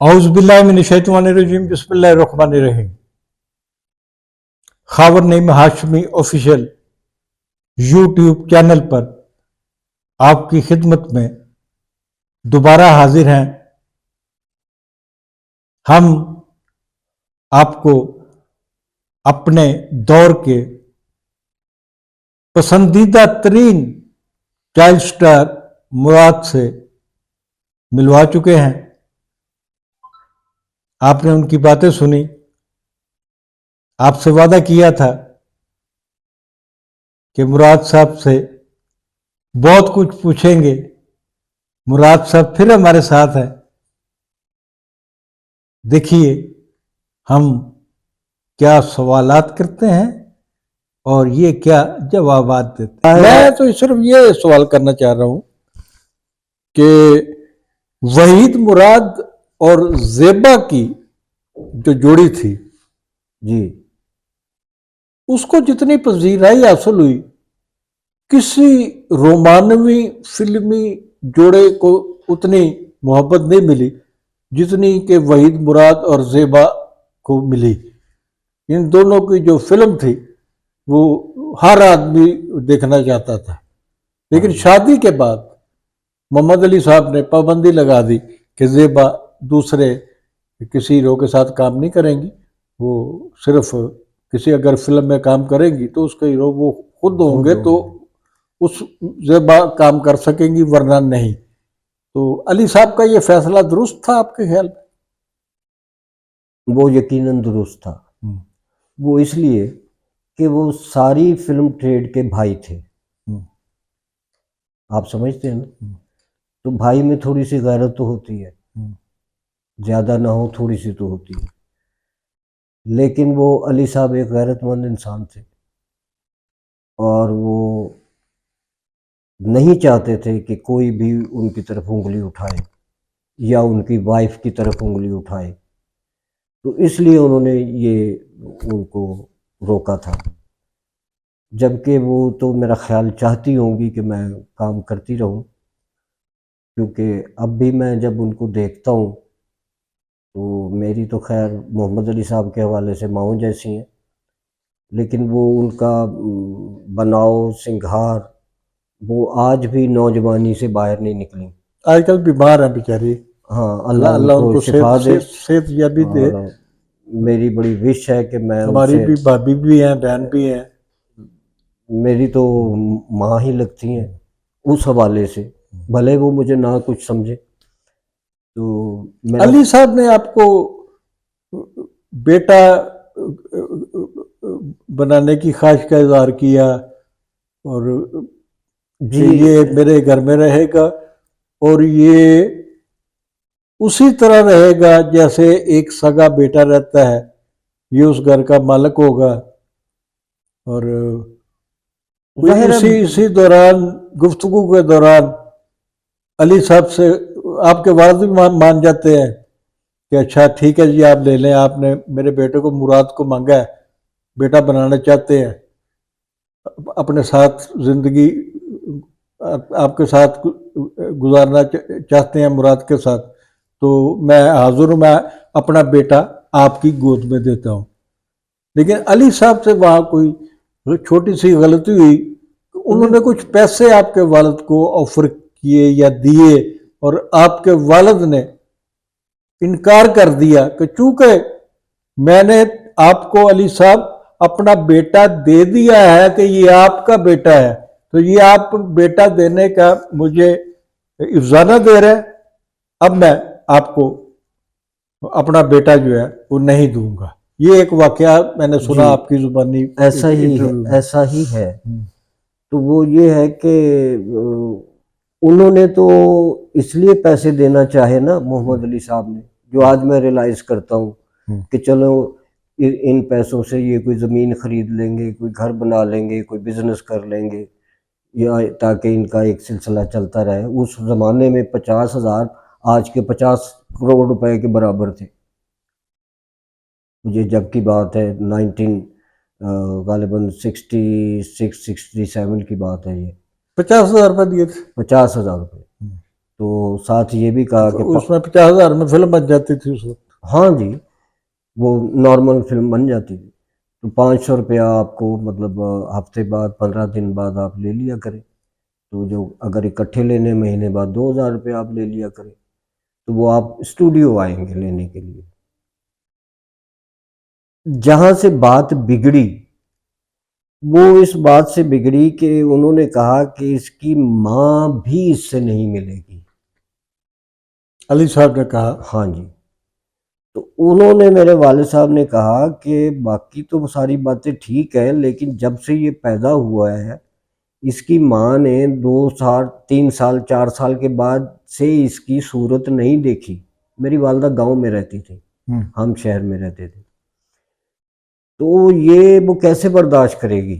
औज़ुबिल्लाहिमिनश्शैतानिर्रजीम बिस्मिल्लाहिर्रहमानिर्रहीम। Khawar Naeem Hashmi official YouTube channel पर आपकी खिदमत में दोबारा हाजिर हैं। हम आपको अपने दौर के पसंदीदा तरीन चाइल्ड स्टार मुराद से मिलवा चुके हैं। आपने उनकी बातें सुनी। आपसे वादा किया था कि मुराद साहब से बहुत कुछ पूछेंगे। मुराद साहब फिर हमारे साथ हैं। देखिए हम क्या सवालात करते हैं और ये क्या जवाबात देते हैं। मैं तो सिर्फ ये सवाल करना चाह रहा हूं कि वहीद मुराद और ज़ेबा की जो जोड़ी थी जी, उसको जितनी पजीराई हासिल हुई, किसी रोमानवी फिल्मी जोड़े को उतनी मोहब्बत नहीं मिली जितनी कि वहीद मुराद और ज़ेबा को मिली। इन दोनों की जो फिल्म थी वो हर आदमी देखना चाहता था, लेकिन शादी के बाद मोहम्मद अली साहब ने पाबंदी लगा दी कि ज़ेबा दूसरे किसी हीरो के साथ काम नहीं करेंगी। वो सिर्फ किसी अगर फिल्म में काम करेंगी तो उसके हीरो वो खुद होंगे तो उस ज़ेबा काम कर सकेंगी, वरना नहीं। तो अली साहब का ये फैसला दुरुस्त था आपके ख्याल में? वो यकीनन दुरुस्त था। वो इसलिए कि वो सारी फिल्म ट्रेड के भाई थे। आप समझते हैं ना? तो भाई में थोड़ी सी गैरत तो होती है, ज्यादा ना हो थोड़ी सी तो होती है। लेकिन वो अली साहब एक गैरतमंद इंसान थे और वो नहीं चाहते थे कि कोई भी उनकी तरफ उंगली उठाए या उनकी वाइफ की तरफ उंगली उठाए। तो इसलिए उन्होंने ये उनको रोका था। जबकि वो तो मेरा ख्याल चाहती होंगी कि मैं काम करती रहूं, क्योंकि अब भी मैं जब उनको देखता हूं तो मेरी तो खैर मोहम्मद अली साहब के हवाले से माओ जैसी हैं, लेकिन वो उनका बनाव सिंगार वो आज भी नौजवानी से बाहर नहीं निकली। आजकल बीमार है बेचारी। हाँ, अल्लाह उनको शिफा दे, सेहत याबी दे। मेरी बड़ी विश है कि मैं हमारी भी भाभी भी हैं, बहन भी हैं, मेरी तो माँ ही लगती हैं उस हवाले से, भले वो मुझे ना कुछ समझे। तो अली साहब ने आपको बेटा बनाने की ख्वाहिश का इजहार किया और जी ये मेरे घर में रहेगा और ये उसी तरह रहेगा जैसे एक सगा बेटा रहता है, ये उस घर का मालिक होगा। और इसी दौरान गुफ्तगू के दौरान अली साहब से आपके वालिद भी मान जाते हैं कि अच्छा ठीक है जी आप ले लें, आपने मेरे बेटे को मुराद को मांगा है, बेटा बनाना चाहते हैं, अपने साथ जिंदगी आपके साथ गुजारना चाहते हैं मुराद के साथ, तो मैं हाजिर हूँ, मैं अपना बेटा आपकी गोद में देता हूँ। लेकिन अली साहब से वहाँ कोई छोटी सी गलती हुई, उन्होंने कुछ पैसे आपके वालिद को ऑफर किए या दिए और आपके वालिद ने इनकार कर दिया कि चूंकि मैंने आपको अली साहब अपना बेटा दे दिया है कि ये आपका बेटा है, तो ये आप बेटा देने का मुझे इजाजत दे रहे हैं, अब मैं आपको अपना बेटा जो है वो नहीं दूंगा। ये एक वाकया मैंने सुना आपकी जुबानी। ऐसा ही है। तो वो ये है कि उन्होंने तो इसलिए पैसे देना चाहे ना मोहम्मद अली साहब ने, जो आज मैं रियलाइज करता हूँ कि चलो इन पैसों से ये कोई ज़मीन खरीद लेंगे, कोई घर बना लेंगे, कोई बिजनेस कर लेंगे, या ताकि इनका एक सिलसिला चलता रहे। उस ज़माने में 50,000 आज के 50 करोड़ रुपए के बराबर थे। ये जब की बात है 19 गालिबन 66-67 की बात है। ये 50,000 रुपये दिए थे। 50,000 रुपये। तो साथ ये भी कहा कि उसमें 50,000 में फिल्म बन जाती थी उस वक्त। हाँ जी, वो नॉर्मल फिल्म बन जाती थी। तो 500 रुपया आपको मतलब हफ्ते बाद 15 दिन बाद आप ले लिया करें। तो जो अगर इकट्ठे लेने महीने बाद 2,000 रुपये आप ले लिया करें, तो वो आप स्टूडियो आएंगे लेने के लिए। जहां से बात बिगड़ी वो इस बात से बिगड़ी कि उन्होंने कहा कि इसकी माँ भी इससे नहीं मिलेगी। अली साहब ने कहा। हाँ जी। तो उन्होंने, मेरे वालिद साहब ने कहा कि बाकी तो सारी बातें ठीक है, लेकिन जब से ये पैदा हुआ है इसकी माँ ने 2 साल 3 साल 4 साल के बाद से इसकी सूरत नहीं देखी। मेरी वालदा गांव में रहती थी, हम शहर में रहते थे। तो ये वो कैसे बर्दाश्त करेगी?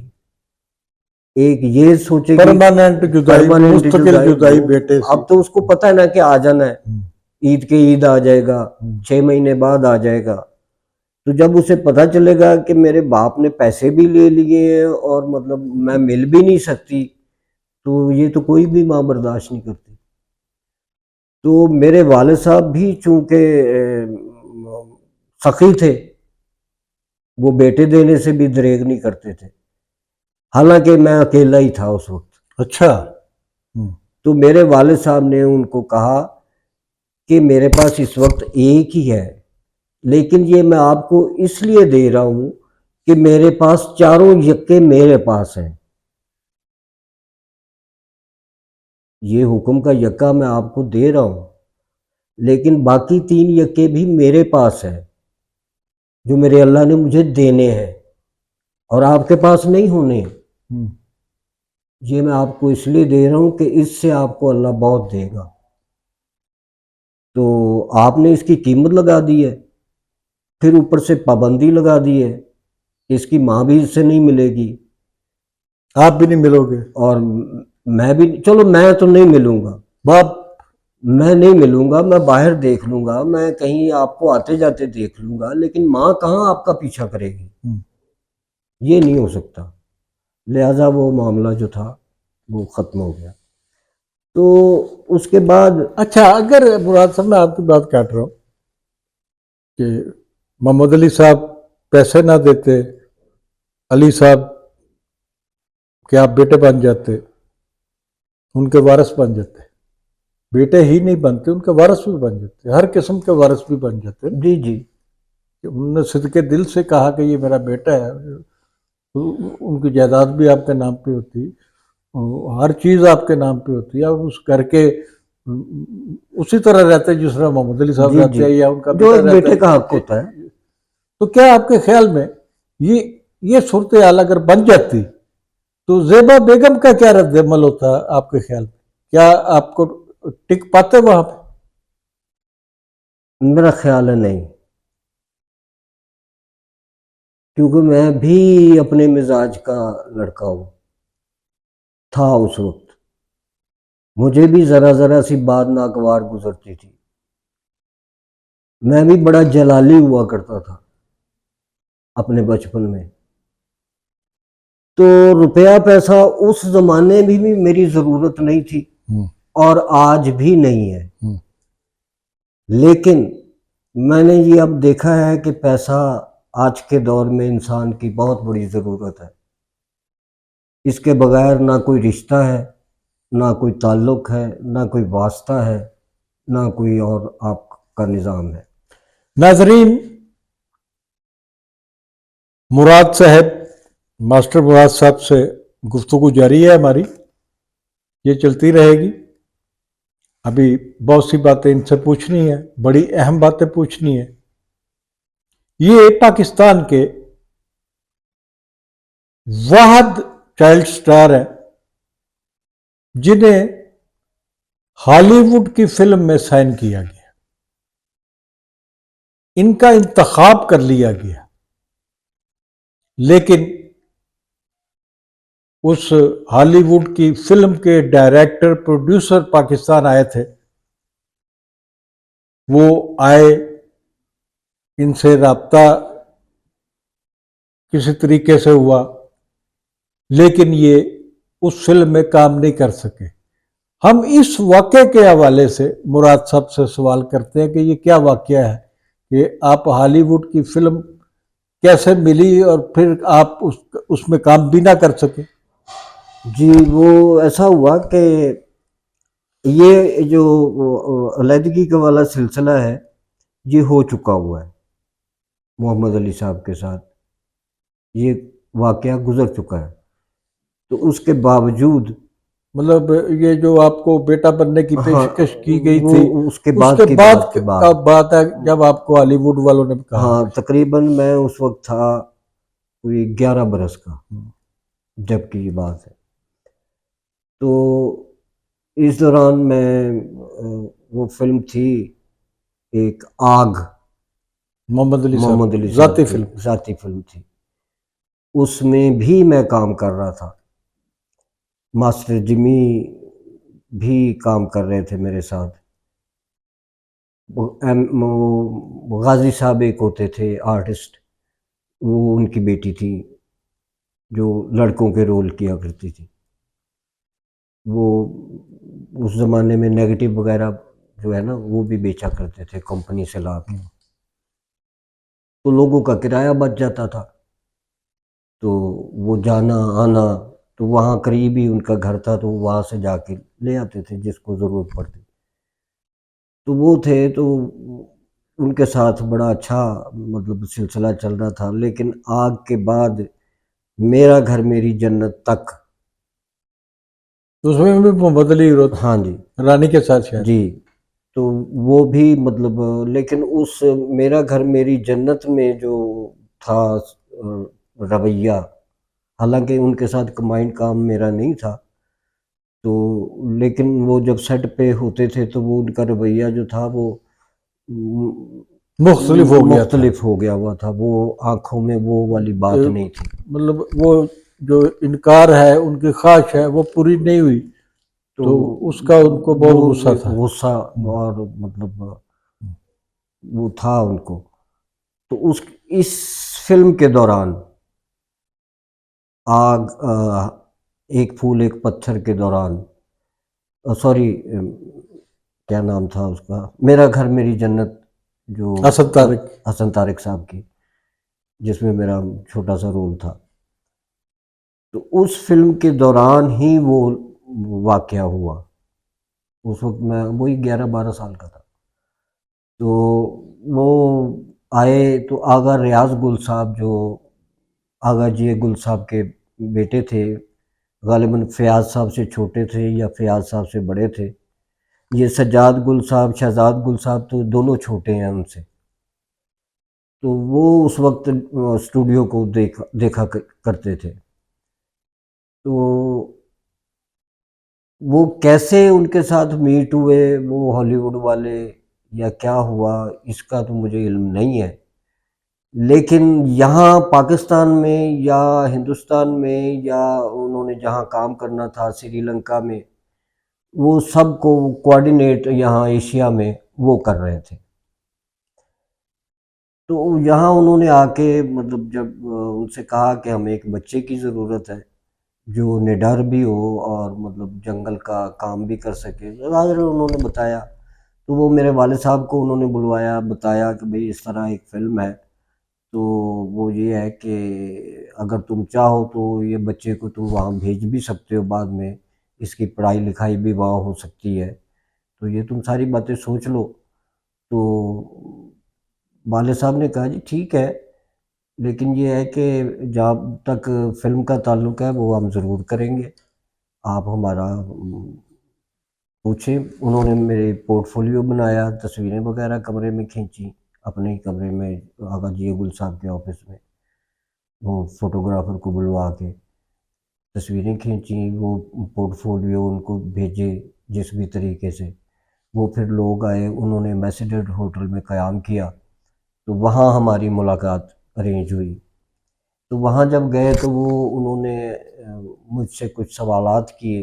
एक ये सोचेगी परमानेंट जुदाई, परमानेंट मुस्तकिल जुदाई बेटे से। अब तो उसको पता है ना कि आ जाना है, ईद के ईद आ जाएगा, 6 महीने बाद आ जाएगा। तो जब उसे पता चलेगा कि मेरे बाप ने पैसे भी ले लिए हैं और मतलब मैं मिल भी नहीं सकती, तो ये तो कोई भी माँ बर्दाश्त नहीं करती। तो मेरे वालिद साहब भी चूंकि सखी थे, वो बेटे देने से भी दरेग नहीं करते थे, हालांकि मैं अकेला ही था उस वक्त। अच्छा। तो मेरे वालिद साहब ने उनको कहा कि मेरे पास इस वक्त एक ही है, लेकिन ये मैं आपको इसलिए दे रहा हूं कि मेरे पास चारों यक्के मेरे पास हैं। ये हुक्म का यक्का मैं आपको दे रहा हूं, लेकिन बाकी 3 यक्के भी मेरे पास है जो मेरे अल्लाह ने मुझे देने हैं और आपके पास नहीं होने। ये मैं आपको इसलिए दे रहा हूं कि इससे आपको अल्लाह बहुत देगा। तो आपने इसकी कीमत लगा दी है, फिर ऊपर से पाबंदी लगा दी है कि इसकी माँ भी इससे नहीं मिलेगी, आप भी नहीं मिलोगे और मैं भी, चलो मैं तो नहीं मिलूंगा, बाप, मैं नहीं मिलूंगा, मैं बाहर देख लूंगा, मैं कहीं आपको आते जाते देख लूंगा, लेकिन माँ कहाँ आपका पीछा करेगी? ये नहीं हो सकता। लिहाजा वो मामला जो था वो ख़त्म हो गया। तो उसके बाद अच्छा, अगर मुराद साहब मैं आपकी बात काट रहा हूँ कि मोहम्मद अली साहब पैसे ना देते, अली साहब के आप बेटे बन जाते, उनके वारिस बन जाते, बेटे ही नहीं बनते उनके वारिस भी बन जाते, हर किस्म के वारिस भी बन जाते। जी जी, उन्होंने सिद्के दिल से कहा कि ये मेरा बेटा है, तो उनकी जायदाद भी आपके नाम पे होती, हर चीज़ आपके नाम पे होती है, आप उस घर के उसी तरह रहते जिस तरह मोहम्मद अली साहब जी रहते जी, हैं या उनका जो बेटा एक रहता बेटे का है। हक होता है। तो क्या आपके ख्याल में ये ये सूरत हाल अगर बन जाती तो ज़ेबा बेगम का क्या रद्द-ए-अमल होता आपके ख्याल में? क्या आपको टिक पाते वहां पे? मेरा ख्याल है नहीं, क्योंकि मैं भी अपने मिजाज का लड़का हूँ, था उस वक्त। मुझे भी ज़रा ज़रा सी बात नागवार गुजरती थी। मैं भी बड़ा जलाली हुआ करता था अपने बचपन में। तो रुपया पैसा उस ज़माने में भी मेरी ज़रूरत नहीं थी और आज भी नहीं है। लेकिन मैंने ये अब देखा है कि पैसा आज के दौर में इंसान की बहुत बड़ी ज़रूरत है। इसके बगैर ना कोई रिश्ता है, ना कोई ताल्लुक़ है, ना कोई वास्ता है, ना कोई और आपका निज़ाम है। नाजरीन, मुराद साहब, मास्टर मुराद साहब से गुफ्तगू जारी है हमारी, ये चलती रहेगी। अभी बहुत सी बातें इनसे पूछनी है, बड़ी अहम बातें पूछनी है। ये पाकिस्तान के वाहद चाइल्ड स्टार हैं जिन्हें हॉलीवुड की फिल्म में साइन किया गया, इनका इंतखाब कर लिया गया, लेकिन उस हॉलीवुड की फिल्म के डायरेक्टर प्रोड्यूसर पाकिस्तान आए थे। वो आए, इनसे राब्ता किसी तरीके से हुआ, लेकिन ये उस फिल्म में काम नहीं कर सके। हम इस वाक़ये के हवाले से मुराद साहब से सवाल करते हैं कि ये क्या वाक़या है कि आप हॉलीवुड की फिल्म कैसे मिली और फिर आप उसमें काम भी ना कर सके। जी, वो ऐसा हुआ कि ये जो अलैदगी का वाला सिलसिला है, ये हो चुका हुआ है मोहम्मद अली साहब के साथ। ये वाक़या गुज़र चुका है। तो उसके बावजूद मतलब ये जो आपको बेटा बनने की हाँ, पेशकश की गई वो थी, उसके उसके बाद की बाद बात के का बाद। बात है जब आपको हॉलीवुड वालों ने कहा। हाँ, तकरीबन मैं उस वक़्त था कोई 11 बरस का, जब की ये बात है। तो इस दौरान मैं वो फ़िल्म थी एक आग, मोहम्मद अली साहब मोहम्मद अली की साहब ज़ाती की फिल्म। ज़ाती फ़िल्म थी। उसमें भी मैं काम कर रहा था। मास्टर जिमी भी काम कर रहे थे मेरे साथ। वो गाज़ी साहब एक होते थे आर्टिस्ट, वो उनकी बेटी थी, जो लड़कों के रोल किया करती थी। वो उस ज़माने में नेगेटिव वगैरह जो है ना, वो भी बेचा करते थे कंपनी से ला के। तो लोगों का किराया बच जाता था। तो वो जाना आना, तो वहाँ करीब ही उनका घर था, तो वहाँ से जाके ले आते थे जिसको ज़रूरत पड़ती। तो वो थे, तो उनके साथ बड़ा अच्छा मतलब सिलसिला चल रहा था। लेकिन आग के बाद मेरा घर मेरी जन्नत तक, उसमें भी मोहम्मद अली हीरो थे, हाँ जी, रानी के साथ शायद। जी। तो वो भी मतलब लेकिन उस मेरा घर मेरी जन्नत में जो था रवैया, हालाँकि उनके साथ कंबाइंड काम मेरा नहीं था, तो लेकिन वो जब सेट पे होते थे तो वो उनका रवैया जो था वो मुख्तलिफ हो गया था। मुख्तलिफ हो गया हुआ था। वो आँखों में वो वाली बात नहीं थी। मतलब वो जो इनकार है, उनकी ख्वाहिश है, वो पूरी नहीं हुई, तो तो उसका उनको वो बहुत गुस्सा एक था। गुस्सा और मतलब वो था उनको। तो उस इस फ़िल्म के दौरान आग एक फूल एक पत्थर के दौरान सॉरी क्या नाम था उसका? मेरा घर मेरी जन्नत, जो असद तारिक। हसन तारिक साहब की, जिसमें मेरा छोटा-सा रोल था। तो उस फ़िल्म के दौरान ही वो वाक़या हुआ। उस वक़्त मैं वही 11-12 साल का था। तो वो आए तो आगा रियाज़ गुल साहब, जो आगा जी गुल साहब के बेटे थे, ग़ालिबन फ़याज़ साहब से छोटे थे या फ़याज़ साहब से बड़े थे। ये सज्जाद गुल साहब, शहज़ाद गुल साहब तो दोनों छोटे हैं उनसे। तो वो उस वक़्त स्टूडियो को देखा देखा करते थे। तो वो कैसे उनके साथ मीट हुए वो हॉलीवुड वाले या क्या हुआ, इसका तो मुझे इल्म नहीं है। लेकिन यहाँ पाकिस्तान में या हिंदुस्तान में या उन्होंने जहाँ काम करना था श्रीलंका में, वो सबको कोऑर्डिनेट यहाँ एशिया में वो कर रहे थे। तो यहाँ उन्होंने आके मतलब जब उनसे कहा कि हमें एक बच्चे की ज़रूरत है, जो निडर भी हो और मतलब जंगल का काम भी कर सके। ज़ाहिर है उन्होंने बताया, तो वो मेरे वालिद साहब को उन्होंने बुलवाया, बताया कि भई इस तरह एक फ़िल्म है, तो वो ये है कि अगर तुम चाहो तो ये बच्चे को तुम वहाँ भेज भी सकते हो बाद में, इसकी पढ़ाई-लिखाई भी वहाँ हो सकती है। तो ये तुम सारी बातें सोच लो। तो वालिद साहब ने कहा जी ठीक है, लेकिन ये है कि जहाँ तक फ़िल्म का ताल्लुक है वो हम ज़रूर करेंगे। आप हमारा पूछें। उन्होंने मेरे पोर्टफ़ोलियो बनाया, तस्वीरें वग़ैरह कमरे में खींची, अपने ही कमरे में आगा जी गुल साहब के ऑफ़िस में। वो फ़ोटोग्राफ़र को बुलवा के तस्वीरें खींची, वो पोर्टफ़ोलियो उनको भेजे जिस भी तरीके से। वो फिर लोग आए, उन्होंने एम्बेसडर होटल में क़याम किया, तो वहाँ हमारी मुलाकात अरेंज हुई। तो वहाँ जब गए तो वो उन्होंने मुझसे कुछ सवालात किए।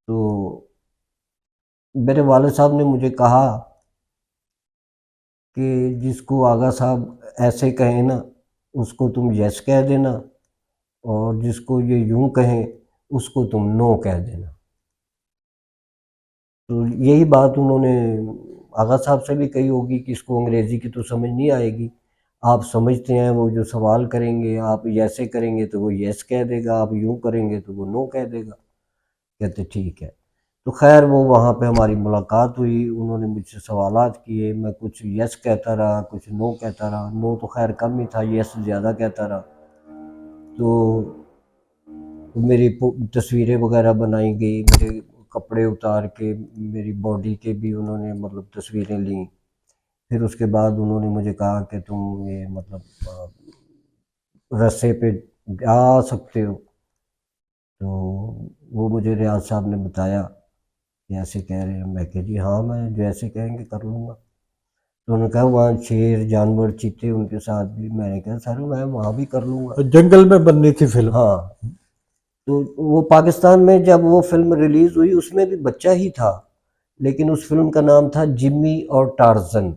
तो मेरे वालिद साहब ने मुझे कहा कि जिसको आगा साहब ऐसे कहें ना, उसको तुम यस कह देना, और जिसको ये यूँ कहें, उसको तुम नो कह देना। तो यही बात उन्होंने आगा साहब से भी कही होगी कि इसको अंग्रेज़ी की तो समझ नहीं आएगी, आप समझते हैं, वो जो सवाल करेंगे आप ऐसे करेंगे तो वो यस कह देगा, आप यूँ करेंगे तो वो नो कह देगा। कहते ठीक है। तो खैर वो वहाँ पे हमारी मुलाकात हुई, उन्होंने मुझसे सवालात किए, मैं कुछ यस कहता रहा, कुछ नो कहता रहा। नो तो खैर कम ही था, यस ज़्यादा कहता रहा। तो मेरी तस्वीरें वगैरह बनाई गई, मेरे कपड़े उतार के मेरी बॉडी के भी उन्होंने मतलब तस्वीरें ली। फिर उसके बाद उन्होंने मुझे कहा कि तुम ये मतलब रस्से पे जा सकते हो। तो वो मुझे रियाज साहब ने बताया कि ऐसे कह रहे हैं। मैं कहा जी हाँ, मैं जैसे कहेंगे कर लूँगा। तो उन्होंने कहा वहाँ शेर जानवर चीते उनके साथ भी। मैंने कहा सर मैं वहाँ भी कर लूँगा। जंगल में बननी थी फिल्म। हाँ, तो वो पाकिस्तान में जब वो फिल्म रिलीज़ हुई उसमें भी बच्चा ही था, लेकिन उस फिल्म का नाम था जिम्मी और टार्ज़न।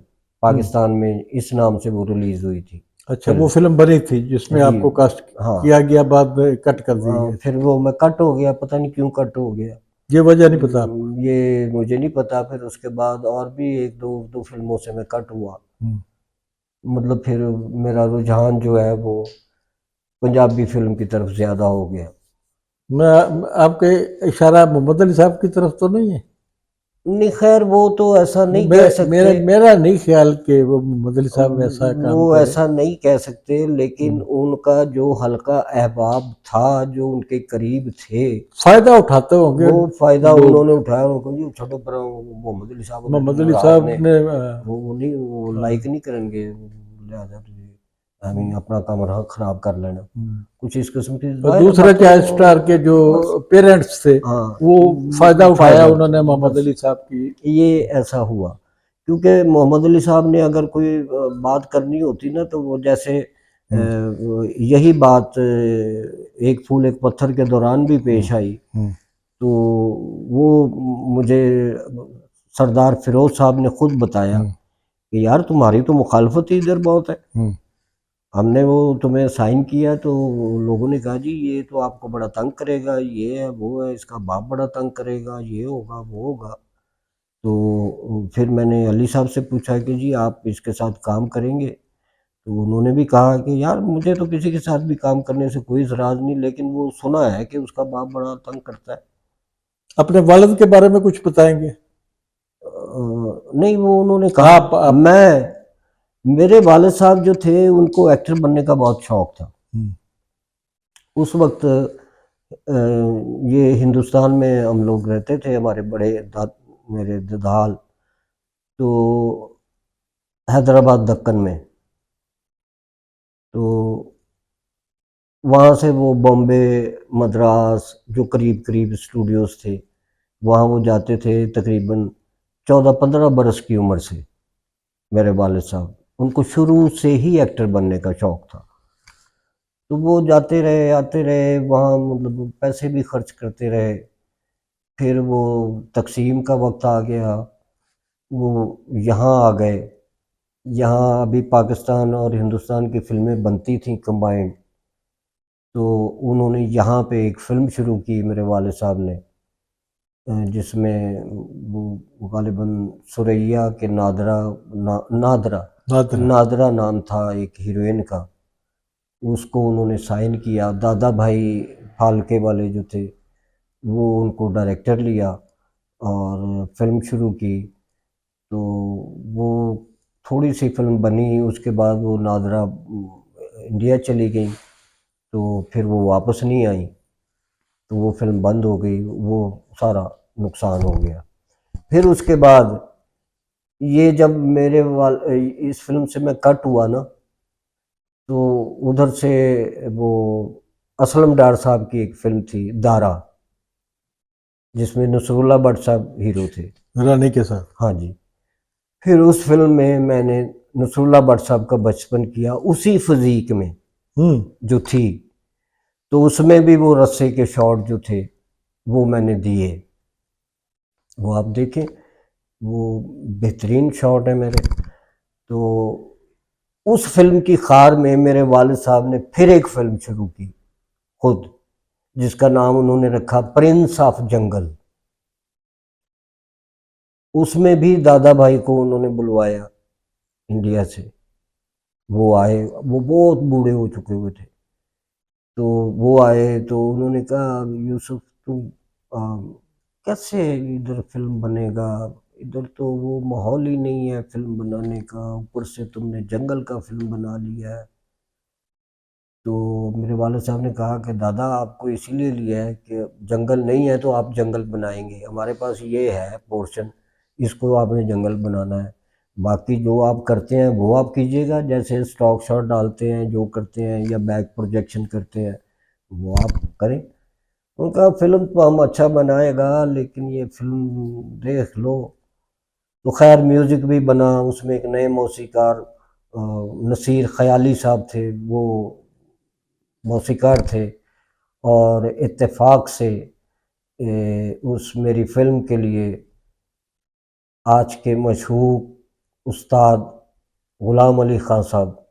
पाकिस्तान में इस नाम से वो रिलीज़ हुई थी अच्छा, वो फिल्म। फिल्म बनी थी जिसमें जी आपको कास्ट हाँ, किया गया, बाद में कट कर दिया गया। फिर वो मैं कट हो गया, पता नहीं क्यों कट हो गया। ये वजह नहीं पता आपको? ये मुझे नहीं पता। फिर उसके बाद और भी एक दो उर्दू फिल्मों से मैं कट हुआ। मतलब फिर मेरा रुझान जो है वो पंजाबी फिल्म की तरफ ज़्यादा हो गया। आपके इशारा मोहम्मद अली साहब की तरफ तो नहीं है? नहीं खैर वो तो ऐसा नहीं मेरे कह मेरे सकते। मेरा नहीं ख्याल कि वो मोहम्मद अली साहब वैसा वो काम करे। ऐसा नहीं कह सकते, लेकिन उनका जो हल्का अहबाब था, जो उनके करीब थे, फायदा उठाते होंगे वो फ़ायदा लोग। उन्होंने उठाया। उनको जी छोड़ो पर मोहम्मद अली साहब ने तो मोहम्मद अली मुराद साहब ने ने वो नहीं, वो लाइक नहीं करेंगे, लिहाजा हमें अपना काम खराब कर लेना, कुछ इस किस्म की और ज़ाहिर दूसरे बातें चाइल्ड स्टार के जो वो बस। पेरेंट्स थे हाँ, वो फायदा उठाया फ़ायदा उन्होंने मोहम्मद बस अली साहब की। ये ऐसा हुआ। क्योंकि मोहम्मद अली साहब ने अगर कोई बात करनी होती ना तो वो जैसे यही बात एक फूल एक पत्थर के दौरान भी पेश आई। तो वो मुझे सरदार फिरोज साहब ने खुद बताया कि यार तुम्हारी तो मुखालफत ही इधर बहुत है। हमने वो तुम्हें साइन किया तो लोगों ने कहा जी ये तो आपको बड़ा तंग करेगा, ये है वो है, इसका बाप बड़ा तंग करेगा, ये होगा वो होगा। तो फिर मैंने अली साहब से पूछा कि जी आप इसके साथ काम करेंगे? तो उन्होंने भी कहा कि यार मुझे तो किसी के साथ भी काम करने से कोई इतराज़ नहीं, लेकिन वो सुना है कि उसका बाप बड़ा तंग करता है। अपने वालिद के बारे में कुछ बताएंगे? नहीं वो उन्होंने कहा आप मेरे वालिद साहब जो थे उनको एक्टर बनने का बहुत शौक था। उस वक्त ये हिंदुस्तान में हम लोग रहते थे, हमारे बड़े मेरे ददाल तो हैदराबाद दक्कन में। तो वहाँ से वो बॉम्बे मद्रास जो करीब करीब स्टूडियोज़ थे वहाँ वो जाते थे। तकरीबन 14-15 बरस की उम्र से मेरे वालिद साहब, उनको शुरू से ही एक्टर बनने का शौक़ था। तो वो जाते रहे आते रहे वहाँ, मतलब पैसे भी खर्च करते रहे। फिर वो तकसीम का वक्त आ गया, वो यहाँ आ गए। यहाँ अभी पाकिस्तान और हिंदुस्तान की फ़िल्में बनती थीं कंबाइंड। तो उन्होंने यहाँ पे एक फ़िल्म शुरू की मेरे वालिद साहब ने, जिसमें वो ग़ालिबन सुरैया के नादरा नादरा। नादरा नाम था एक हीरोइन का। उसको उन्होंने साइन किया। दादा भाई फाल्के वाले जो थे वो उनको डायरेक्टर लिया और फिल्म शुरू की। तो वो थोड़ी सी फिल्म बनी, उसके बाद वो नादरा इंडिया चली गई। तो फिर वो वापस नहीं आई, तो वो फिल्म बंद हो गई, वो सारा नुकसान हो गया। फिर उसके बाद ये जब इस फिल्म से मैं कट हुआ ना, तो उधर से वो असलम डार साहब की एक फिल्म थी दारा, जिसमें नसरुल्लाह भट्ट साहब हीरो थे। रानी के साथ। हाँ जी। फिर उस फिल्म में मैंने नसरुल्लाह भट्ट साहब का बचपन किया उसी फिजीक में जो थी। तो उसमें भी वो रस्से के शॉट जो थे वो मैंने दिए। वो आप देखें, वो बेहतरीन शॉट है मेरे। तो उस फिल्म की खार में मेरे वालिद साहब ने फिर एक फिल्म शुरू की खुद, जिसका नाम उन्होंने रखा प्रिंस ऑफ जंगल। उसमें भी दादा भाई को उन्होंने बुलवाया इंडिया से। वो आए, वो बहुत बूढ़े हो चुके हुए थे। तो वो आए तो उन्होंने कहा, यूसुफ तुम कैसे इधर फिल्म बनेगा, इधर तो वो माहौल ही नहीं है फिल्म बनाने का, ऊपर से तुमने जंगल का फिल्म बना लिया है। तो मेरे वाले साहब ने कहा कि दादा आपको इसीलिए लिया है कि जंगल नहीं है तो आप जंगल बनाएंगे, हमारे पास ये है पोर्शन, इसको आपने जंगल बनाना है, बाकी जो आप करते हैं वो आप कीजिएगा, जैसे स्टॉक शॉट डालते हैं, जो करते हैं, या बैक प्रोजेक्शन करते हैं, वो आप करें। उनका फिल्म तो हम अच्छा बनाएगा, लेकिन ये फिल्म देख लो। तो खैर म्यूज़िक भी बना, उसमें एक नए मौसीकार नसीर ख़याली साहब थे, वो मौसीकार थे। और इत्तेफाक से उस मेरी फिल्म के लिए आज के मशहूर उस्ताद ग़ुलाम अली ख़ान साहब,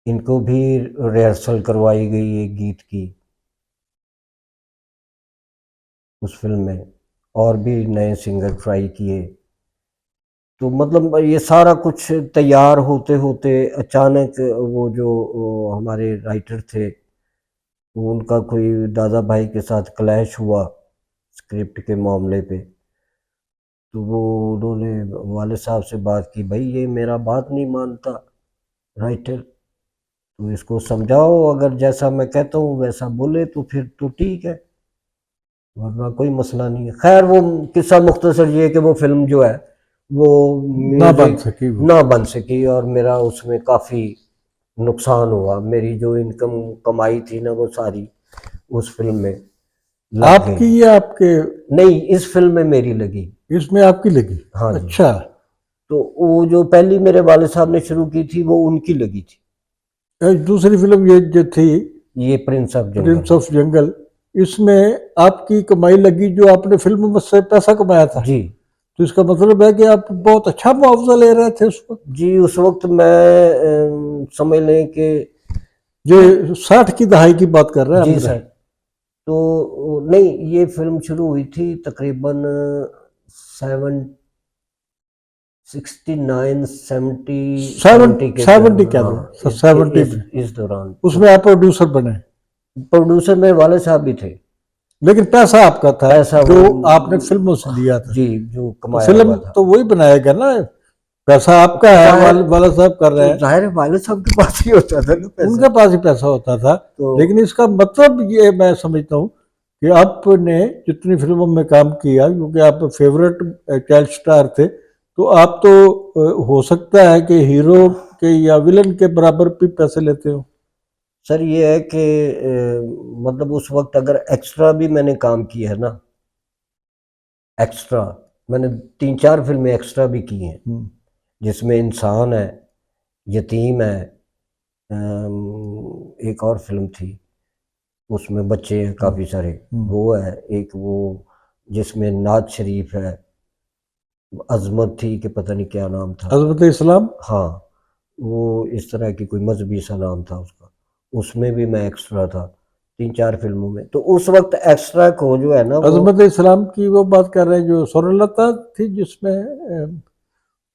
इनको भी रिहर्सल करवाई गई एक गीत की उस फिल्म में, और भी नए सिंगर ट्राई किए। तो मतलब ये सारा कुछ तैयार होते होते अचानक वो हमारे राइटर थे, वो उनका कोई दादा भाई के साथ क्लैश हुआ स्क्रिप्ट के मामले पे। तो वो उन्होंने वाले साहब से बात की, भाई ये मेरा बात नहीं मानता राइटर, तो इसको समझाओ, अगर जैसा मैं कहता हूँ वैसा बोले तो फिर तो ठीक है, वरना कोई मसला नहीं है। खैर वो किस्सा मुख्तसर ये कि वो फिल्म जो है वो ना बन म्यूजिक सकी वो। ना बन सकी, और मेरा उसमें काफ़ी नुकसान हुआ। मेरी जो इनकम कमाई थी ना वो सारी उस फिल्म में लग आपकी गई। या आपके? नहीं, इस फिल्म में मेरी लगी। इसमें आपकी लगी? हाँ जी। अच्छा। तो वो जो पहली मेरे वाले साहब ने शुरू की थी वो उनकी लगी थी, दूसरी फिल्म ये जो थी ये prince of prince jungle. Of jungle, इसमें आपकी कमाई लगी जो आपने फिल्म में से पैसा कमाया था। जी तो इसका मतलब है कि आप बहुत अच्छा मुआवजा ले रहे थे उस वक्त। जी, उस वक्त मैं समझ लें कि जो 60 की दहाई की बात कर रहे हैं जी हम। सर। तो नहीं, ये फिल्म शुरू हुई थी तकरीबन 69 70 के 70 कह दो, हाँ, 70 में इस दौरान। उसमें आप प्रोड्यूसर बने, प्रोड्यूसर मेरे वाले साहब भी थे। लेकिन पैसा आपका था पैसा जो वो आपने फिल्मों से लिया था। जी, जो तो कमाया फिल्म हुआ था। तो वही बनाएगा ना, पैसा आपका है, जाहिर वाला साहब कर रहे तो हैं, जाहिर है वाले साहब के पास ही होता था ना पैसा। उनके पास ही पैसा होता था। तो लेकिन इसका मतलब ये मैं समझता हूँ कि आपने जितनी फिल्मों में काम किया, क्योंकि आप फेवरेट चाइल्ड स्टार थे, तो आप तो हो सकता है कि हीरो के या विलन के बराबर भी पैसे लेते हो। सर ये है कि मतलब उस वक्त अगर एक्स्ट्रा भी मैंने काम किया है ना, एक्स्ट्रा मैंने 3-4 फिल्में एक्स्ट्रा भी की हैं, जिसमें इंसान है, यतीम है, एक और फिल्म थी उसमें बच्चे हैं काफ़ी सारे, वो है एक, वो जिसमें नाज शरीफ है, अजमत थी कि पता नहीं क्या नाम था, हजरत इस्लाम। हाँ, वो इस तरह की कोई मजहबी सा नाम था उसका, उसमें भी मैं एक्स्ट्रा था 3-4 फिल्मों में। तो उस वक्त एक्स्ट्रा को जो है ना वो हजरत इस्लाम की वो बात कर रहे हैं जो सोनलता थी, जिसमें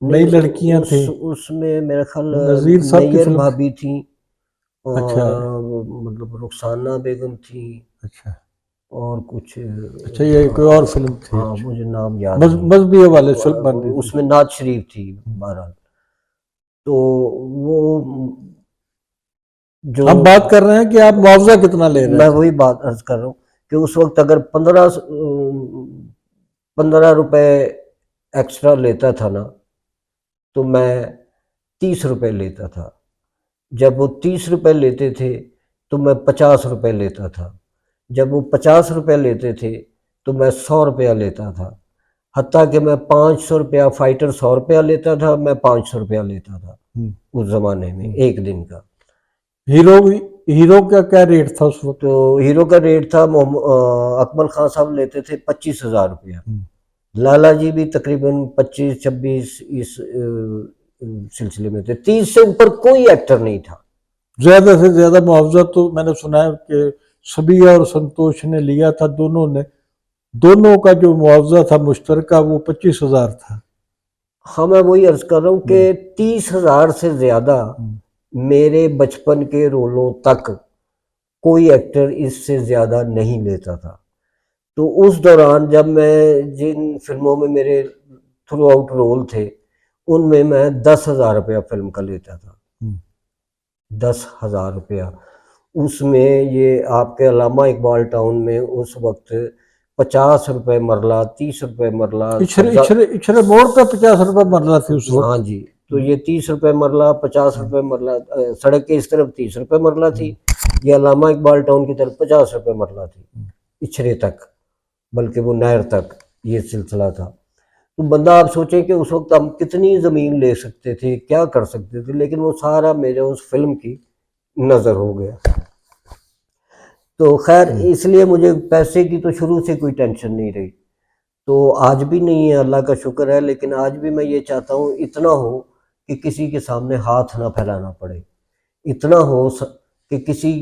नई नहीं, लड़कियां थी, उसमें मेरा ख्याल नजीर साहब की नैयर फिल्म। भाभी थी, अच्छा और मतलब रुखसाना बेगम थी, अच्छा और कुछ अच्छा, ये कोई और फिल्म थी। हाँ अच्छा, मुझे नाम याद नहीं। मजहबी वाले फिल्म बन रही थी। उसमें नाज शरीफ थी बहरहाल। तो वो जो हम बात कर रहे हैं कि आप मुआवजा कितना ले रहे मैं थे। वही बात अर्ज कर रहा हूँ कि उस वक्त अगर 15 रुपए एक्स्ट्रा लेता था ना, तो मैं 30 रुपए लेता था। जब वो 30 रुपए लेते थे तो मैं 50 रुपए लेता था। जब वो 50 रुपए लेते थे तो मैं 100 रुपया लेता था। हत्ता कि मैं 500 रुपया, फाइटर 100 रुपया लेता था, मैं 500 रुपया लेता था उस जमाने में एक दिन का। हीरो हीरो का क्या रेट था उस वक्त? तो हीरो का रेट था, अकमल खान साहब लेते थे 25,000 रुपया, लाला जी भी तकरीबन 25-26 इस सिलसिले में थे। 30 से ऊपर कोई एक्टर नहीं था। ज्यादा से ज्यादा मुआवजा तो मैंने सुना है कि सबिया और संतोष ने लिया था, दोनों ने दोनों का जो मुआवजा था मुश्तरका वो 25,000 था। हाँ, मैं वही अर्ज कर रहा हूँ कि 30,000 से ज्यादा मेरे बचपन के रोलों तक कोई एक्टर इससे ज्यादा नहीं लेता था। तो उस दौरान जब मैं जिन फिल्मों में मेरे थ्रू आउट रोल थे उनमें मैं 10,000 रुपया फिल्म का लेता था। 10,000 रुपया। उसमें ये आपके अलामा इकबाल टाउन में उस वक्त 50 रुपए मरला, 30 रुपए मरला, इछरे इछरे इछरे मोड़ पे 50 रुपए मरला थी उस हाँ वक्त। जी, तो ये 30 रुपए मरला, 50 रुपए मरला, सड़क के इस तरफ 30 रुपए मरला थी, ये अलामा इकबाल टाउन की तरफ 50 रुपए मरला थी, इछरे तक, बल्कि वो नहर तक ये सिलसिला था। तो बंदा आप सोचें कि उस वक्त हम कितनी ज़मीन ले सकते थे, क्या कर सकते थे, लेकिन वो सारा मेरे उस फिल्म की नज़र हो गया। तो खैर इसलिए मुझे पैसे की तो शुरू से कोई टेंशन नहीं रही, तो आज भी नहीं है, अल्लाह का शुक्र है। लेकिन आज भी मैं ये चाहता हूँ इतना हो कि किसी के सामने हाथ ना फैलाना पड़े, इतना हो कि किसी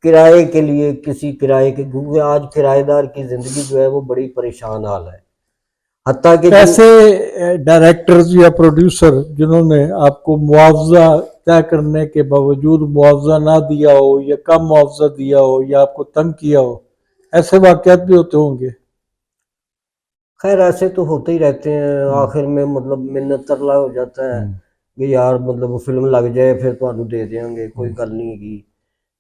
किराए के लिए, किसी किराए के, क्योंकि आज किराएदार की ज़िंदगी जो है वो बड़ी परेशान हाल है। हत्ता कि ऐसे डायरेक्टर्स या प्रोड्यूसर जिन्होंने आपको मुआवजा तय करने के बावजूद मुआवजा ना दिया हो या कम मुआवजा दिया हो या आपको तंग किया हो, ऐसे वाकयात भी होते होंगे। खैर ऐसे तो होते ही रहते हैं, आखिर में मतलब मिन्नत तरला हो जाता है कि यार मतलब वो फिल्म लग जाए फिर तो दे देंगे, कोई गल नहीं की,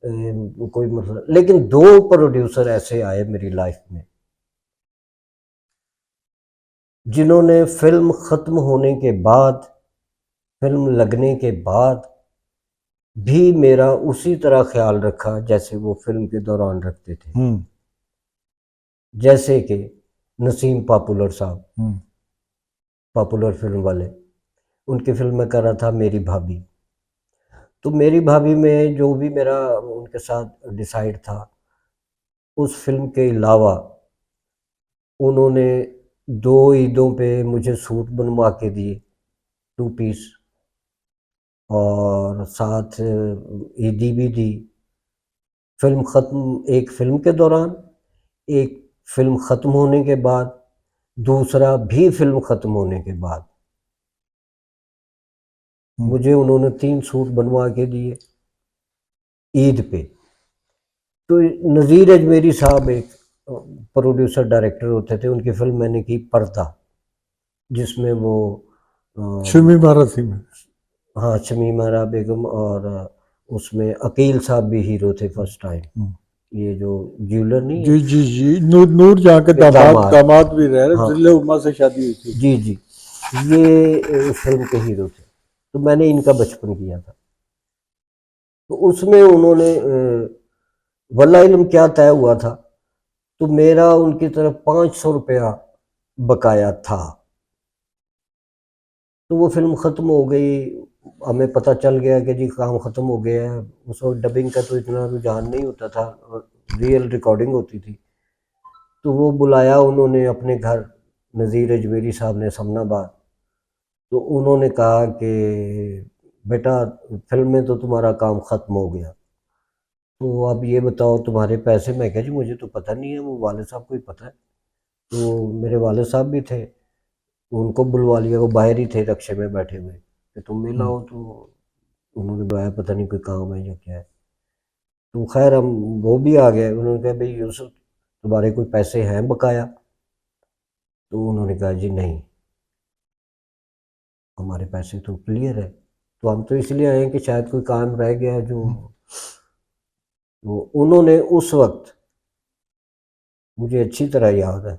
कोई मसला। लेकिन दो प्रोड्यूसर ऐसे आए मेरी लाइफ में जिन्होंने फिल्म ख़त्म होने के बाद, फिल्म लगने के बाद भी मेरा उसी तरह ख्याल रखा जैसे वो फिल्म के दौरान रखते थे। जैसे कि नसीम पॉपुलर साहब, पॉपुलर फिल्म वाले, उनकी फिल्म में कर रहा था मेरी भाभी। तो मेरी भाभी में जो भी मेरा उनके साथ डिसाइड था, उस फिल्म के अलावा उन्होंने 2 ईदों पे मुझे सूट बनवा के दिए, 2 पीस, और साथ ईदी भी दी। फिल्म ख़त्म, एक फिल्म के दौरान, एक फिल्म ख़त्म होने के बाद, दूसरा भी फिल्म ख़त्म होने के बाद मुझे उन्होंने 3 सूट बनवा के दिए ईद पे। तो नज़ीर अजमेरी साहब एक प्रोड्यूसर डायरेक्टर होते थे, उनकी फिल्म मैंने की पर्दा, जिसमें वो शमी बाराती में, हाँ, शमीम आरा बेगम, और उसमें अकील साहब भी हीरो थे फर्स्ट टाइम। ये जो ज्वेलर नहीं है, जी जी जी, नूर जहाँ के दामाद भी रह रहे, हाँ, जिले उमा से शादी हुई थी। जी जी, ये फिल्म के हीरो थे। तो मैंने इनका बचपन किया था, तो उसमें उन्होंने वल्लाह इल्म क्या तय हुआ था, तो मेरा उनकी तरफ 500 रुपया बकाया था। तो वो फिल्म ख़त्म हो गई, हमें पता चल गया कि जी काम ख़त्म हो गया है। उस वक्त डबिंग का तो इतना रुझान नहीं होता था, रियल रिकॉर्डिंग होती थी। तो वो बुलाया उन्होंने अपने घर, नज़ीर अजमेरी साहब ने समनाबाद। तो उन्होंने कहा कि बेटा फिल्म में तो तुम्हारा काम ख़त्म हो गया, तो अब ये बताओ तुम्हारे पैसे। मैं कहा जी मुझे तो पता नहीं है, वो वाले साहब को ही पता है। तो मेरे वाले साहब भी थे, उनको बुलवा लिया, वो बाहर ही थे रक्शे में बैठे हुए कि तुम मिल आओ। तो उन्होंने बुलाया, पता नहीं कोई काम है या क्या है। तो खैर हम, वो भी आ गए। उन्होंने कहा भाई यूसुफ तुम्हारे कोई पैसे हैं बकाया? तो उन्होंने कहा जी नहीं, हमारे पैसे तो क्लियर है। तो हम तो इसलिए आए हैं कि शायद कोई काम रह गया है जो। तो उन्होंने उस वक्त, मुझे अच्छी तरह याद है,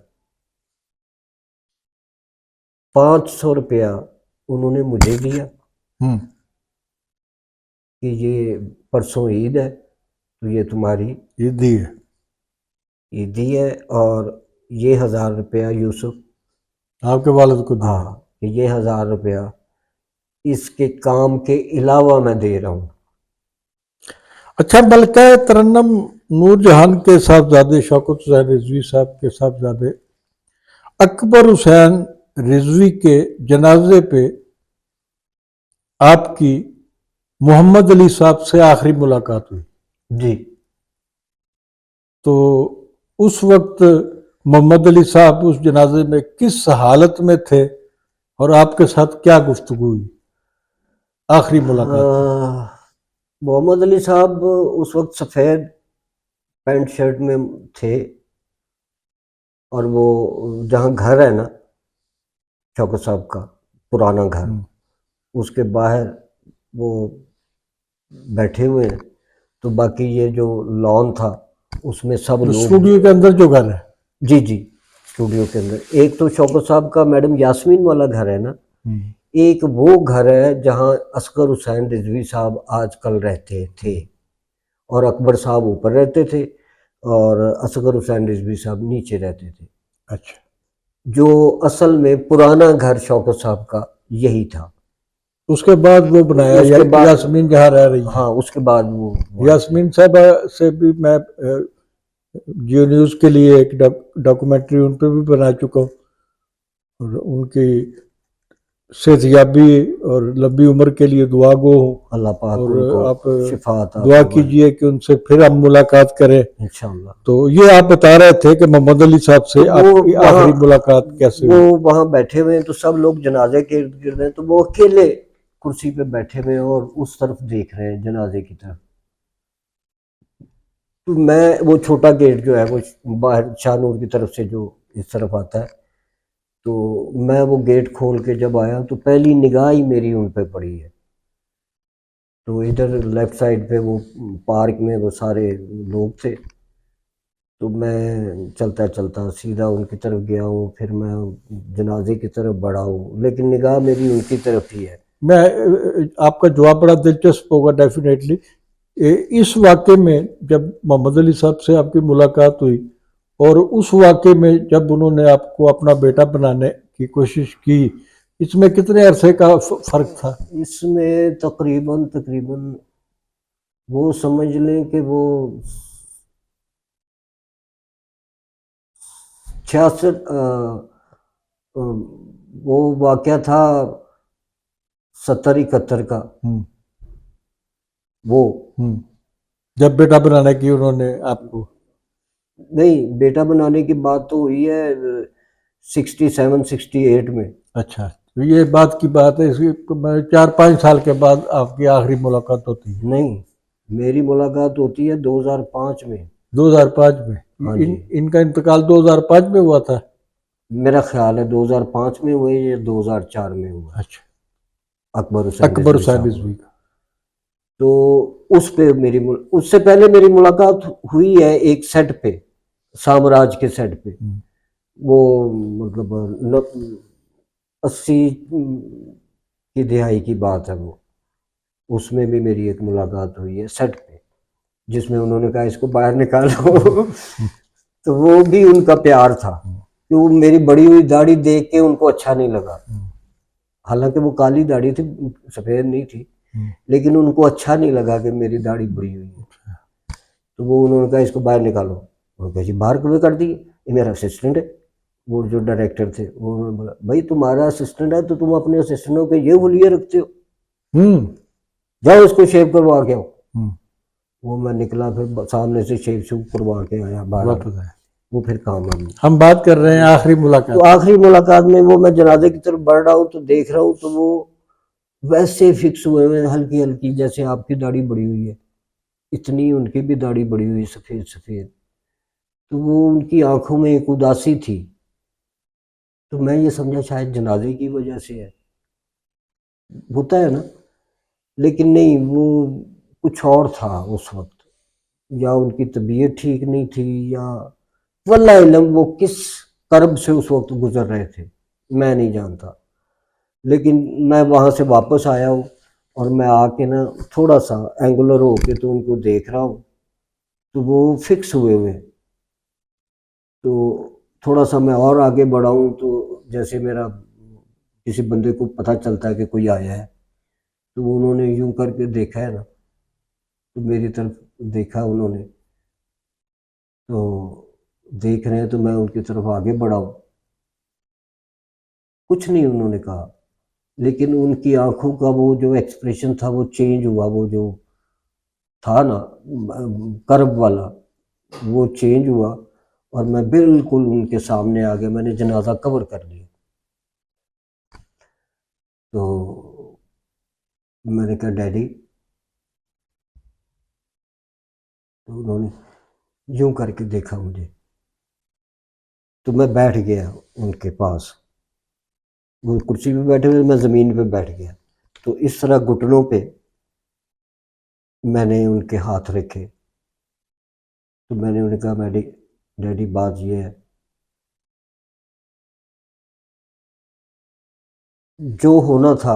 500 रुपया उन्होंने मुझे दिया कि ये परसों ईद है, तो ये तुम्हारी ईदी है। ईदी है, और ये 1000 रुपया यूसुफ, आपके वालिद को दिया। हाँ, कि ये 1000 रुपया इसके काम के अलावा मैं दे रहा हूँ। अच्छा, बल्कि तरन्नम नूरजहान के साहबजादे शौकत हुसैन रिजवी साहब के साहबजादे अकबर हुसैन रिजवी के जनाजे पे आपकी मोहम्मद अली साहब से आखिरी मुलाकात हुई। जी, तो उस वक्त मोहम्मद अली साहब उस जनाजे में किस हालत में थे और आपके साथ क्या गुफ्तगू हुई आखिरी मुलाकात में? मोहम्मद अली साहब उस वक्त सफ़ेद पैंट शर्ट में थे, और वो जहाँ घर है ना शौकत साहब का पुराना घर, उसके बाहर वो बैठे हुए हैं। तो बाकी ये जो लॉन था उसमें सब जो लोग, स्टूडियो के अंदर जो घर है। जी जी, स्टूडियो के अंदर एक तो शौकत साहब का मैडम यास्मीन वाला घर है ना, एक वो घर है जहाँ असगर हुसैन रिजवी साहब आजकल रहते थे, और अकबर साहब ऊपर रहते थे और असगर हुसैन रिजवी साहब नीचे रहते थे। अच्छा, जो असल में पुराना घर शौकत साहब का यही था। उसके बाद वो बनाया उसके बाद यास्मीन जहाँ रह रही है। हाँ, उसके बाद वो यास्मीन साहब से भी मैं जियो न्यूज़ के लिए एक डॉक्यूमेंट्री उन पर भी बना चुका हूँ, और उनकी सेहतयाबी और लंबी उम्र के लिए दुआ गो हूँ। अल्लाह पाक और उनको आप शिफा अता दुआ फरमाए कीजिए कि उनसे फिर हम मुलाकात करें। इंशाअल्लाह। तो ये आप बता रहे थे कि मोहम्मद अली साहब से तो वो आपकी आखिरी मुलाकात कैसे हुई? वो वहाँ बैठे हुए हैं, तो सब लोग जनाजे के इर्द गिर्द हैं, तो वो अकेले कुर्सी पे बैठे हुए हैं और उस तरफ देख रहे हैं जनाजे की तरफ। तो मैं, वो छोटा गेट जो है वो बाहर शाहनूर की तरफ से जो इस तरफ आता है, तो मैं वो गेट खोल के जब आया तो पहली निगाह ही मेरी उन पे पड़ी है। तो इधर लेफ्ट साइड पे वो पार्क में वो सारे लोग थे, तो मैं चलता चलता सीधा उनकी तरफ गया हूँ, फिर मैं जनाजे की तरफ बढ़ा हूँ, लेकिन निगाह मेरी उनकी तरफ ही है। मैं आपका जवाब बड़ा दिलचस्प होगा डेफिनेटली। इस वाक़े में जब मोहम्मद अली साहब से आपकी मुलाकात हुई और उस वाक़े में जब उन्होंने आपको अपना बेटा बनाने की कोशिश की, इसमें कितने अरसे का फ़र्क था? इसमें तकरीबन तकरीबन वो समझ लें कि वो 66 वो वाक़या था 70-71 का। वो जब बेटा बनाने की उन्होंने आपको? नहीं, बेटा बनाने की बात तो हुई है 67-68 में। अच्छा, तो ये बात की बात है, इसकी 4-5 साल के बाद आपकी आखिरी मुलाकात होती है? नहीं, मेरी मुलाकात होती है 2005 में। 2005 में? हाँ जी, इनका इंतकाल 2005 में हुआ था? मेरा ख्याल है 2005 में हुए या 2004 में हुआ। अच्छा, अकबर हुसैन अकबर रिजवी हुसैन साहब। रिजवी का। तो उस पे उससे पहले मेरी मुलाकात हुई है एक सेट पे, साम्राज्य के सेट पे। वो मतलब 80 की दिहाई की बात है वो। उसमें भी मेरी एक मुलाकात हुई है सेट पे, जिसमें उन्होंने कहा इसको बाहर निकालो। तो वो भी उनका प्यार था कि वो मेरी बड़ी हुई दाढ़ी देख के उनको अच्छा नहीं लगा। हालांकि वो काली दाढ़ी थी, सफ़ेद नहीं थी, लेकिन उनको अच्छा नहीं लगा कि मेरी दाढ़ी बड़ी हुई है। तो वो उन्होंने कहा इसको बाहर निकालो। उन्होंने कहा जी बाहर क्यों कर दिए, ये मेरा असिस्टेंट है। वो जो डायरेक्टर थे वो उन्होंने बोला भाई तुम्हारा असिस्टेंट है तो तुम अपने असिस्टेंटों के ये हुलिये रखते हो, जाओ इसको शेव करवा के आओ। वो मैं निकला, फिर सामने से शेव शेव करवा के आया बाहर। वो फिर काम आ गया। हम बात कर रहे हैं आखिरी मुलाकात। तो आखिरी मुलाकात में वो मैं जनाजे की तरफ बढ़ रहा हूँ तो देख रहा हूँ, तो वो वैसे फिक्स हुए हुए हल्की हल्की, जैसे आपकी दाढ़ी बड़ी हुई है इतनी उनकी भी दाढ़ी बड़ी हुई, सफ़ेद सफ़ेद। तो वो उनकी आंखों में एक उदासी थी, तो मैं ये समझा शायद जनाजे की वजह से है, होता है ना, लेकिन नहीं, वो कुछ और था उस वक्त। या उनकी तबीयत ठीक नहीं थी, या वल्लाह इल्म वो किस कर्ब से उस वक्त गुजर रहे थे मैं नहीं जानता। लेकिन मैं वहाँ से वापस आया हूँ और मैं आके ना थोड़ा सा एंगुलर होके तो उनको देख रहा हूँ, तो वो फिक्स हुए हुए। तो थोड़ा सा मैं और आगे बढ़ा हूँ, तो जैसे मेरा किसी बंदे को पता चलता है कि कोई आया है, तो उन्होंने यूं करके देखा है ना, तो मेरी तरफ देखा उन्होंने, तो देख रहे हैं, तो मैं उनकी तरफ आगे बढ़ा हूँ। कुछ नहीं उन्होंने कहा, लेकिन उनकी आंखों का वो जो एक्सप्रेशन था वो चेंज हुआ, वो जो था ना कर्व वाला, वो चेंज हुआ। और मैं बिल्कुल उनके सामने आ गया, मैंने जनाजा कवर कर लिया। तो मैंने कहा डैडी, तो उन्होंने यूं करके देखा मुझे, तो मैं बैठ गया उनके पास। वो कुर्सी पे बैठे हुए, मैं ज़मीन पे बैठ गया। तो इस तरह घुटनों पे मैंने उनके हाथ रखे। तो मैंने उन्हें कहा डैडी, डैडी बात ये है, जो होना था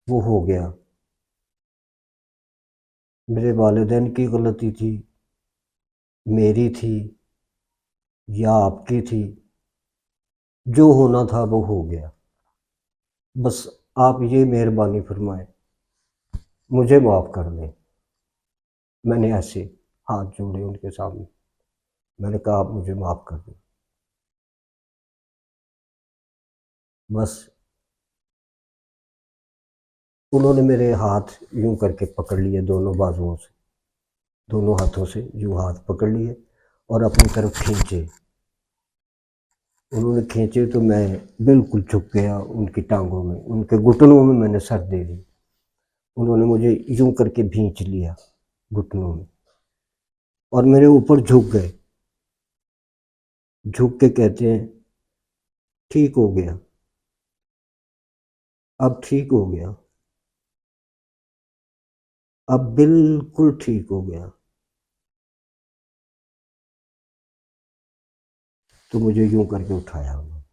वो हो गया। मेरे वालिदैन की गलती थी, मेरी थी या आपकी थी, जो होना था वो हो गया। बस आप ये मेहरबानी फरमाएं, मुझे माफ़ कर दें। मैंने ऐसे हाथ जोड़े उनके सामने, मैंने कहा आप मुझे माफ़ कर दें। बस उन्होंने मेरे हाथ यूं करके पकड़ लिए, दोनों बाजुओं से, दोनों हाथों से यूं हाथ पकड़ लिए और अपनी तरफ खींचे। उन्होंने खींचे तो मैं बिल्कुल झुक गया उनकी टांगों में, उनके घुटनों में मैंने सर दे दी। उन्होंने मुझे यूं करके भींच लिया घुटनों में और मेरे ऊपर झुक गए। झुक के कहते हैं ठीक हो गया, अब ठीक हो गया, अब बिल्कुल ठीक हो गया। तो मुझे यूं करके उठाया उन्होंने।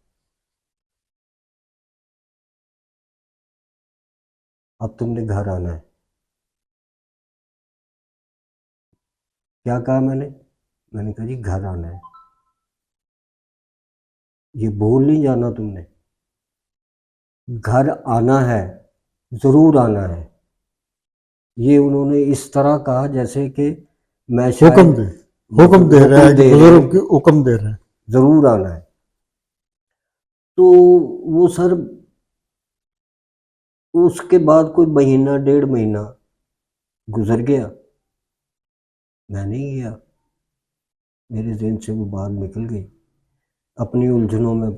अब तुमने घर आना है। क्या कहा मैंने कहा जी घर आना है, ये भूल नहीं जाना तुमने, घर आना है, जरूर आना है। ये उन्होंने इस तरह कहा जैसे कि मैं हुक्म शायद दे हुक्म दे रहा है कि दे रहे बुजुर्ग हैं, की हुक्म दे रहे हैं। जरूर आना है। तो वो सर, उसके बाद कोई महीना 1.5 महीना गुजर गया, मैं नहीं गया, मेरे ज़हन से वो बात निकल गई, अपनी उलझनों में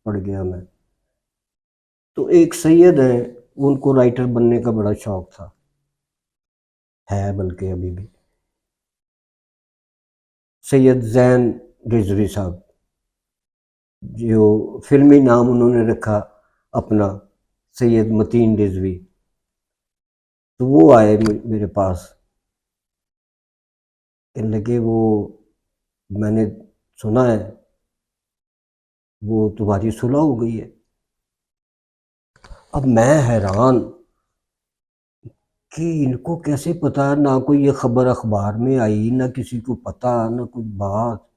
पड़ गया मैं। तो एक सैयद है, उनको राइटर बनने का बड़ा शौक था, है बल्कि अभी भी, सैयद जैन रिजवी साहब, जो फिल्मी नाम उन्होंने रखा अपना सैयद मतीन रिजवी। तो वो आए मेरे पास, कहने लगे वो मैंने सुना है वो तुम्हारी सुलह हो गई है। अब मैं हैरान कि इनको कैसे पता, ना कोई ये खबर अखबार में आई, ना किसी को पता, ना कोई बात।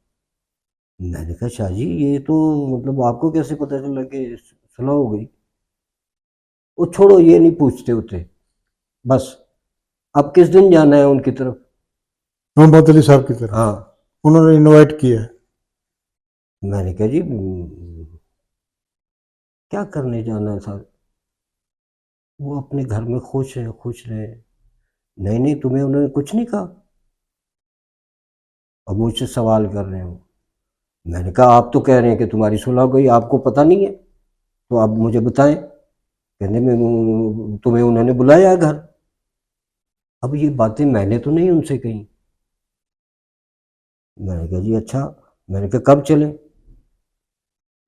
मैंने कहा शाह जी ये तो मतलब आपको कैसे पता चला कि सुलह हो गई। वो छोड़ो, ये नहीं पूछते होते, बस अब किस दिन जाना है उनकी तरफ। मोहम्मद अली साहब की तरफ हाँ, उन्होंने इनवाइट किया है। मैंने कहा जी क्या करने जाना है सर, वो अपने घर में खुश है, खुश रहे। नहीं नहीं, तुम्हें उन्होंने कुछ नहीं कहा, अब मुझसे सवाल कर रहे हो। मैंने कहा आप तो कह रहे हैं कि तुम्हारी सुलह हो गई, आपको पता नहीं है, तो आप मुझे बताएं। कहने में तुम्हें उन्होंने बुलाया है घर। अब ये बातें मैंने तो नहीं उनसे कही। मैंने कहा जी अच्छा। मैंने कहा कब चलें,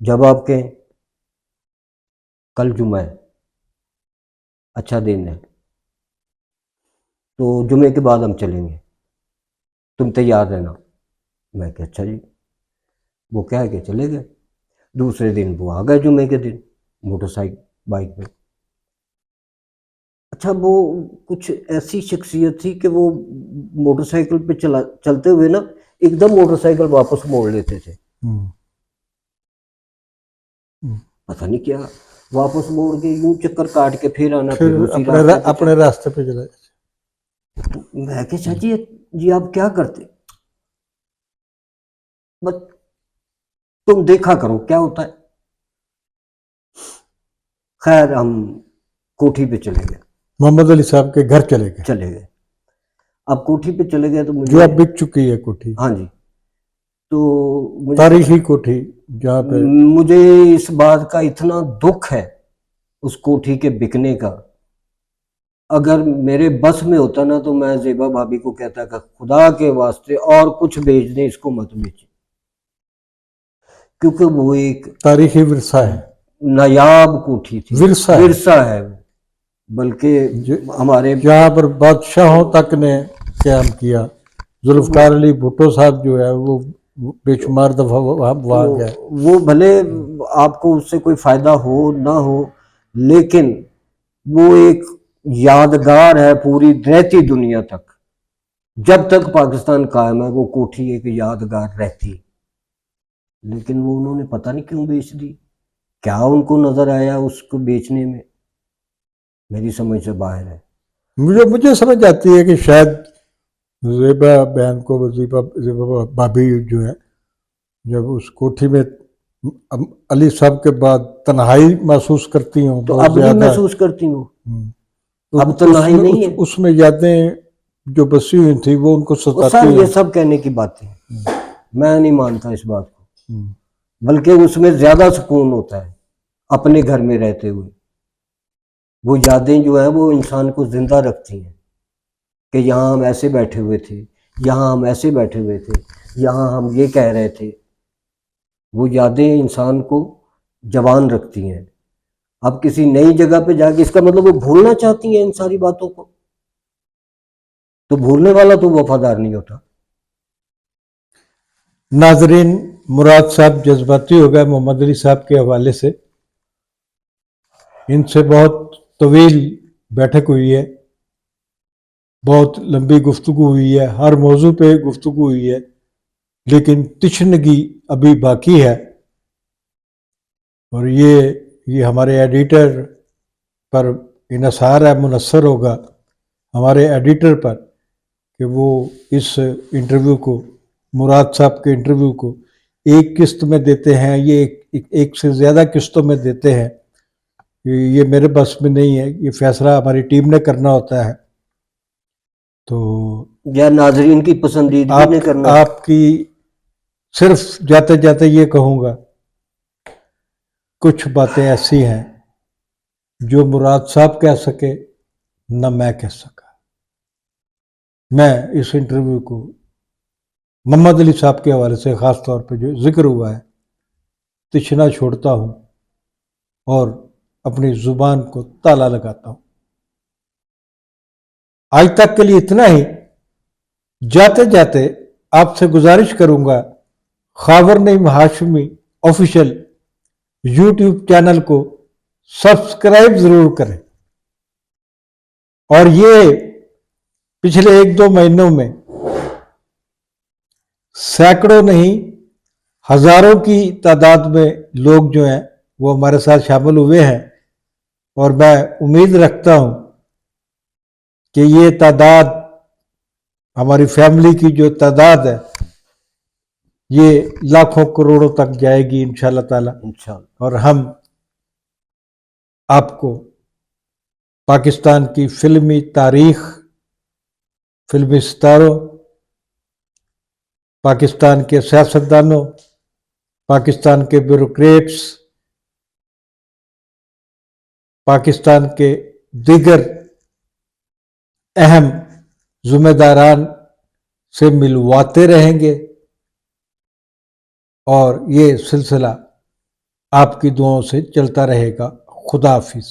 जब आप कहें। कल जुमा है, अच्छा दिन है, तो जुमे के बाद हम चलेंगे, तुम तैयार रहना। मैं कहा अच्छा जी। वो कह के चले गए। दूसरे दिन वो आ गए जुमे के दिन, मोटरसाइकिल बाइक पे। अच्छा, वो कुछ ऐसी शख्सियत थी कि वो मोटरसाइकिल पे चलते हुए ना एकदम मोटरसाइकिल वापस मोड़ लेते थे। हम्म, हम्म। पता नहीं क्या, वापस मोड़ के यूं चक्कर काट के फिर आना, फिर फिर उसी रास्ते पे अपने रास्ते पे चला। मैं क्या चाची जी आप क्या करते, बस तुम देखा करो क्या होता है। खैर हम कोठी पे चले गए। मोहम्मद अली साहब के घर चले गए, चले गए, अब कोठी पे चले गए तो जो मुझे, अब बिक चुकी है कोठी। हाँ जी, तो मुझे तारीखी कोठी जहाँ पे मुझे इस बात का इतना दुख है उस कोठी के बिकने का। अगर मेरे बस में होता ना तो मैं जेबा भाभी को कहता कि खुदा के वास्ते और कुछ बेच दें, इसको मत बेचें, क्योंकि वो एक तारीखी विरसा है, नायाब कोठी थी, विरसा है। विरसा है वो। बल्कि हमारे जहाँ पर बादशाहों तक ने क्याम किया। जुल्फकार अली भुट्टो साहब जो है वो बेशुमार दफा वहाँ गए। वो भले आपको उससे कोई फायदा हो ना हो, लेकिन वो एक यादगार है पूरी रहती दुनिया तक। जब तक पाकिस्तान कायम है वो कोठी एक यादगार रहती। लेकिन वो उन्होंने पता नहीं क्यों बेच दी, क्या उनको नजर आया उसको बेचने में, मेरी समझ से बाहर है। मुझे समझ आती है कि शायद ज़ेबा बहन को, ज़ेबा भाभी जो है, जब उस कोठी में अली साहब के बाद तन्हाई महसूस करती हूँ तो बहुत अब भी ज्यादा। महसूस करती हूँ, तो अब तन्हाई उसमें नहीं है। उसमें यादें जो बसी हुई थी वो उनको वो सताती सर ये हैं। सब कहने की बातें, मैं नहीं मानता इस बात को। बल्कि उसमें ज्यादा सुकून होता है अपने घर में रहते हुए। वो यादें जो है वो इंसान को जिंदा रखती हैं कि यहाँ हम ऐसे बैठे हुए थे, यहाँ हम ऐसे बैठे हुए थे, यहाँ हम ये कह रहे थे। वो यादें इंसान को जवान रखती हैं। अब किसी नई जगह पे जाके, इसका मतलब वो भूलना चाहती हैं इन सारी बातों को, तो भूलने वाला तो वफादार नहीं होता। नाजरीन, मुराद साहब जज्बाती हो गए मोहम्मद अली साहब के हवाले से। इनसे बहुत तवील बैठक हुई है, बहुत लंबी गुफ्तगू हुई है, हर मौजू पे गुफ्तगू हुई है, लेकिन तिश्नगी अभी बाकी है। और ये हमारे एडिटर पर इन्हसार है, मुनसर होगा हमारे एडिटर पर कि वो इस इंटरव्यू को, मुराद साहब के इंटरव्यू को एक किस्त में देते हैं, ये एक से ज़्यादा किस्तों में देते हैं। ये मेरे बस में नहीं है, ये फैसला हमारी टीम ने करना होता है। तो या नाजरीन की पसंदीदगी ने करना है। आपकी सिर्फ जाते जाते ये कहूँगा, कुछ बातें ऐसी हैं जो मुराद साहब कह सके न मैं कह सका। मैं इस इंटरव्यू को मोहम्मद अली साहब के हवाले से ख़ास तौर पे जो जिक्र हुआ है, तिश्ना छोड़ता हूँ और अपनी ज़ुबान को ताला लगाता हूँ। आज तक के लिए इतना ही। जाते जाते आपसे गुजारिश करूंगा, Khawar Naeem Hashmi official YouTube channel को सब्सक्राइब जरूर करें। और ये पिछले 1-2 महीनों में सैकड़ों नहीं हजारों की तादाद में लोग जो हैं वो हमारे साथ शामिल हुए हैं। और मैं उम्मीद रखता हूं कि ये तादाद, हमारी फैमिली की जो तादाद है, ये लाखों करोड़ों तक जाएगी इंशाल्लाह ताला। इंशाल्लाह। और हम आपको पाकिस्तान की फिल्मी तारीख, फिल्मी सितारों, पाकिस्तान के सियासतदानों, पाकिस्तान के ब्यूरोक्रेट्स, पाकिस्तान के दीगर अहम जिम्मेदारान से मिलवाते रहेंगे। और ये सिलसिला आपकी दुआओं से चलता रहेगा। खुदा हाफिज।